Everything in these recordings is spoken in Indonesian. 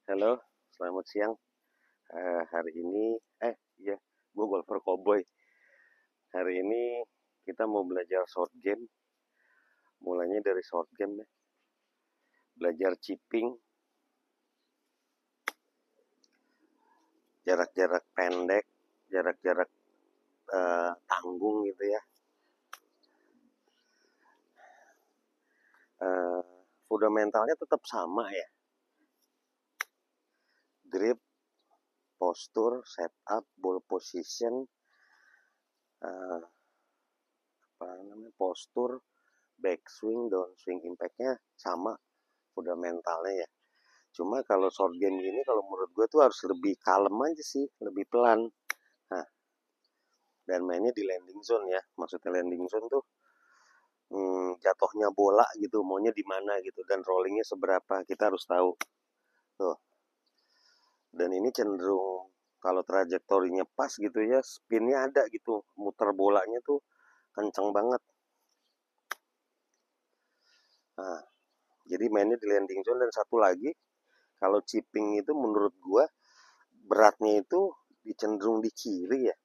Halo, selamat siang. Hari ini, iya, gue golfer cowboy. Hari ini kita mau belajar short game. Mulainya dari short game ya. Belajar chipping, jarak-jarak pendek, jarak-jarak tanggung gitu ya. Eh, Fundamentalnya tetap sama ya. Grip, postur, setup, ball position, eh, apa namanya, postur, backswing, downswing impactnya sama fundamentalnya ya. Cuma kalau short game gini kalau menurut gue tuh harus lebih kalem aja sih, lebih pelan. Nah, dan mainnya di landing zone ya. Maksudnya landing zone tuh jatuhnya bola gitu, maunya di mana gitu dan rollingnya seberapa kita harus tahu. Tuh. Dan ini cenderung kalau trajektorinya pas gitu ya, spinnya ada gitu, muter bolanya tuh kenceng banget. Nah, jadi mainnya di landing zone dan satu lagi kalau chipping itu menurut gua beratnya itu cenderung di kiri ya,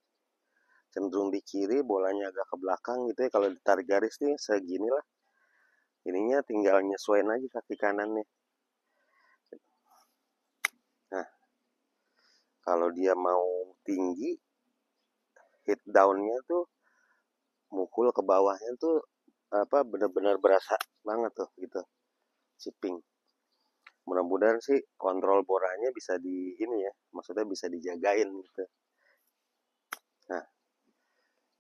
cenderung di kiri, bolanya agak ke belakang gitu ya. Kalau ditarik garis nih segini lah, ininya tinggal nyesuaiin aja kaki kanannya. Nah, kalau dia mau tinggi, hit downnya tuh mukul ke bawahnya tuh apa benar-benar berasa banget tuh gitu, chipping. Mudah-mudahan sih kontrol boranya bisa di ini ya, maksudnya bisa dijagain gitu. Nah,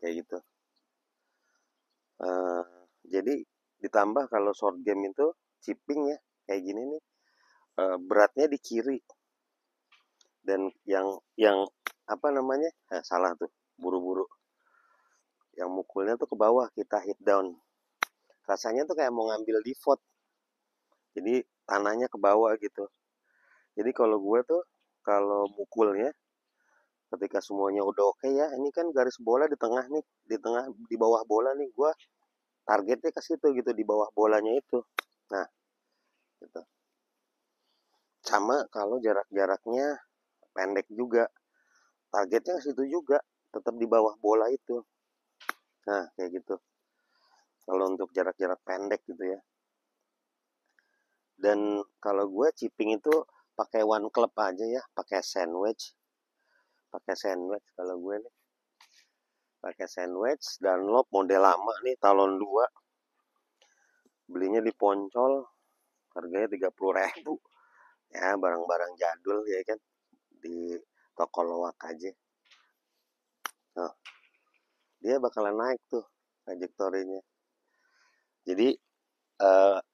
kayak gitu. uh, jadi ditambah kalau short game itu chipping ya kayak gini nih, beratnya di kiri dan yang apa namanya, salah tuh, buru-buru, yang mukulnya tuh ke bawah kita hit down, rasanya tuh kayak mau ngambil pivot, jadi tanahnya ke bawah gitu. Jadi kalau gue tuh kalau mukulnya ketika semuanya udah oke ya, ini kan garis bola di tengah nih, di tengah, di bawah bola nih, gue targetnya ke situ gitu, di bawah bolanya itu. Nah, gitu. Sama kalau jaraknya pendek juga, targetnya ke situ juga, tetap di bawah bola itu. Nah, kayak gitu. Kalau untuk jarak-jarak pendek gitu ya. Dan kalau gue chipping itu pakai one club aja ya, pakai sandwich kalau gue nih, pakai sandwich dan lob model lama nih, talon 2, belinya di Poncol, harganya 30.000 ya, barang-barang jadul ya kan, di toko loak aja. Nah, dia bakalan naik tuh trajektorinya. Jadi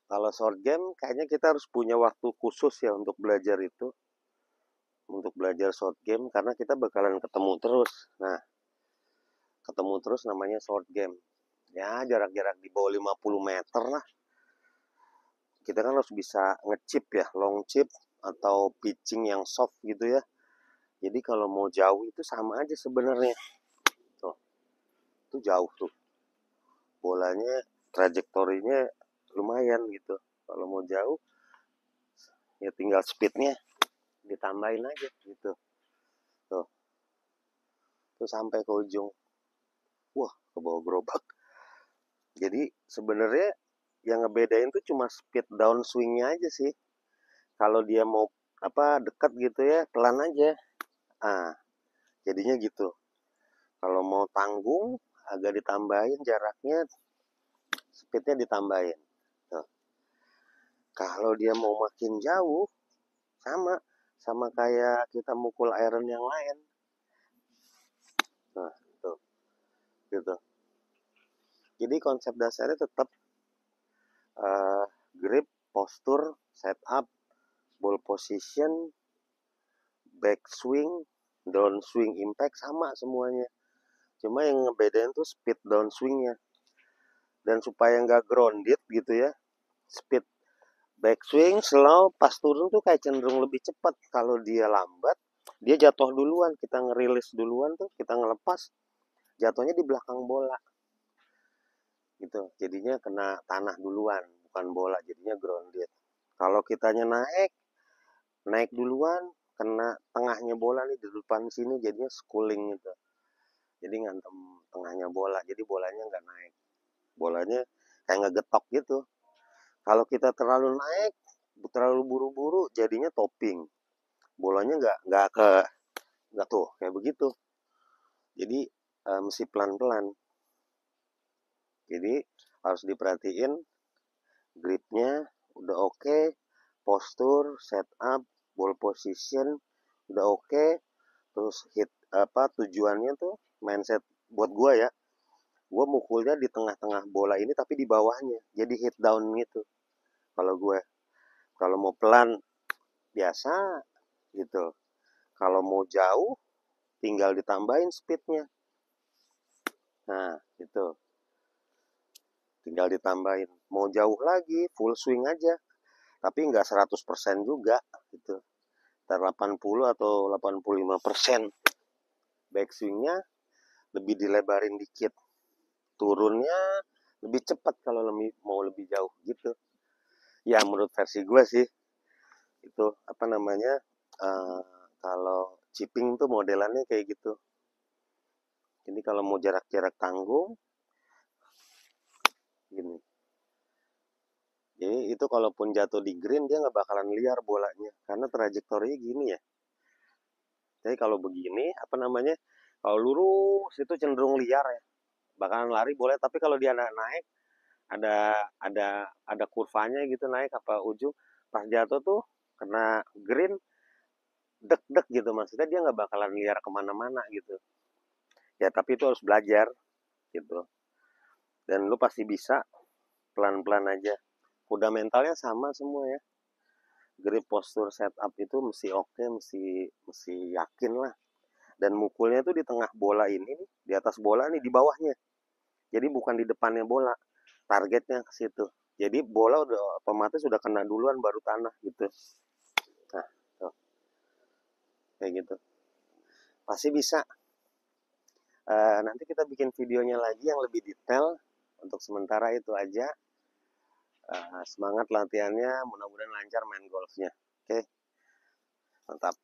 kalau short game kayaknya kita harus punya waktu khusus ya untuk belajar itu, untuk belajar short game, karena kita bakalan ketemu terus. Nah, ketemu terus namanya short game. Ya, jarak-jarak di bawah 50 meter lah. Kita kan harus bisa ngechip ya, long chip atau pitching yang soft gitu ya. Jadi kalau mau jauh itu sama aja sebenarnya. Tuh, itu jauh tuh. Bolanya trajektorinya lumayan gitu. Kalau mau jauh ya tinggal speednya ditambahin aja gitu. Tuh, tuh sampai ke ujung. Wah, ke bawah gerobak. Jadi sebenarnya yang ngebedain tuh cuma speed downswingnya aja sih. Kalau dia mau apa dekat gitu ya, pelan aja. Ah, jadinya gitu. Kalau mau tanggung agak ditambahin jaraknya, speednya ditambahin. Tuh. Kalau dia mau makin jauh, sama sama kayak kita mukul iron yang lain. Nah, tuh, gitu. Jadi konsep dasarnya tetap grip, postur, setup, ball position, backswing, downswing impact sama semuanya. Cuma yang ngebedain tuh speed downswingnya. Dan supaya nggak grounded gitu ya, speed backswing slow pas turun tuh kayak cenderung lebih cepat. Kalau dia lambat, dia jatuh duluan, kita ngerilis duluan tuh, kita ngelepas, jatuhnya di belakang bola gitu. Jadinya kena tanah duluan, bukan bola, jadinya grounded. Kalau kitanya naik, naik duluan, kena tengahnya bola nih di depan sini, jadinya schooling gitu. Jadi ngantem tengahnya bola, jadi bolanya nggak naik. Bolanya kayak ngegetok gitu. Kalau kita terlalu naik, terlalu buru-buru, jadinya topping. Bolanya nggak tuh kayak begitu. Jadi mesti pelan-pelan. Jadi harus diperhatiin gripnya udah oke, postur, setup, ball position udah oke, terus hit apa tujuannya tuh mindset buat gua ya. Gua mukulnya di tengah-tengah bola ini tapi di bawahnya. Jadi hit down gitu. Kalau gue kalau mau pelan biasa gitu. Kalau mau jauh tinggal ditambahin speednya. Nah, itu. Tinggal ditambahin. Mau jauh lagi full swing aja. Tapi nggak 100% juga gitu. 80 atau 85% backswingnya lebih dilebarin dikit, turunnya lebih cepat kalau mau lebih jauh gitu ya, menurut versi gue sih. Itu apa namanya, uh, kalau chipping tuh modelannya kayak gitu. Jadi kalau mau jarak-jarak tanggung gini, jadi itu kalaupun jatuh di green dia nggak bakalan liar bolanya karena trajektorinya gini ya. Jadi kalau begini apa namanya, kalau lurus itu cenderung liar ya, bakalan lari boleh. Tapi kalau dia naik ada ada kurvanya gitu, naik apa ujung, pas jatuh tuh kena green dek-dek gitu, maksudnya dia nggak bakalan liar kemana-mana gitu ya. Tapi itu harus belajar gitu, dan lu pasti bisa pelan-pelan aja. Fundamentalnya sama semua ya, grip, postur, setup itu mesti oke, mesti yakin lah. Dan mukulnya itu di tengah bola ini nih, di atas bola nih, di bawahnya. Jadi bukan di depannya bola, targetnya ke situ. Jadi bola udah otomatis udah kena duluan baru tanah gitu. Nah, tuh, kayak gitu. Pasti bisa. Nanti kita bikin videonya lagi yang lebih detail. Untuk sementara itu aja. Semangat latihannya, mudah-mudahan lancar main golfnya. Oke, mantap.